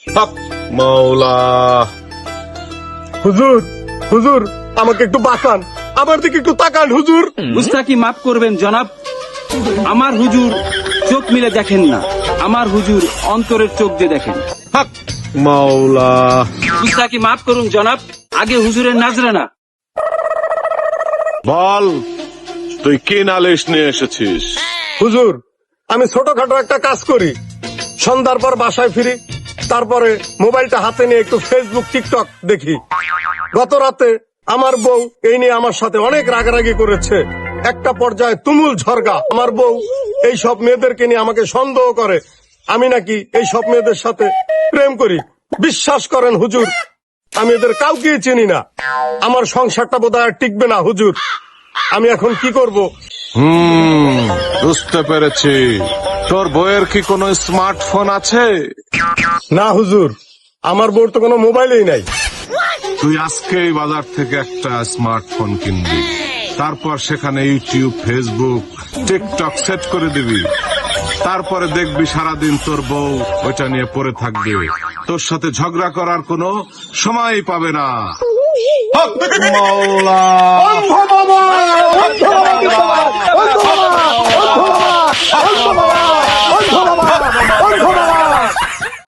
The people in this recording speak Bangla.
হক মাওলা। হুজুর হুজুর আমাকে একটু বাঁচান, আমার দিকে একটু তাকান হুজুর। মুস্তাকি মাফ করবেন জনাব, আমার হুজুর চোখ মিলে দেখেন না, আমার হুজুর অন্তরের চোখ দিয়ে দেখেন। হক মাওলা। মুস্তাকি মাফ করুন জনাব, আগে হুজুরের নাজরানা। বল, তুই কি নালিশ নিয়ে এসেছিস? হুজুর আমি ছোটখাটো একটা কাজ করি, সন্ধ্যার পর বাসায় ফিরি, তারপরে মোবাইলটা হাতে নিয়ে একটু ফেসবুক টিকটক দেখি। গত রাতে আমার বউ এই নিয়ে আমার সাথে অনেক রাগারাগি করেছে, একটা পর্যায়ে তুমুল ঝড়গা। আমার বউ এই সব মেয়েদেরকে নিয়ে আমাকে সন্দেহ করে আমি নাকি এই সব মেয়েদের সাথে প্রেম করি। বিশ্বাস করেন হুজুর, আমি এদের কাউকে চিনি না, আমার সংসারটা বোধহয় আর টিকবে না হুজুর। আমি এখন কি করব? বুঝতে পেরেছি। তোর বউয়ের কি কোনো স্মার্টফোন আছে? না হুজুর, আমার বউর তো কোনো মোবাইলই নাই। তুই আজকেই বাজার থেকে একটা স্মার্টফোন কিনবি, তারপর সেখানে ইউটিউব, ফেসবুক, টিকটক সেট করে দিবি। তারপরে দেখবি সারাদিন তোর বউ ওইটা নিয়ে পড়ে থাকবে, তোর সাথে ঝগড়া করার কোনো সময়ই পাবে না। হক মাওলা।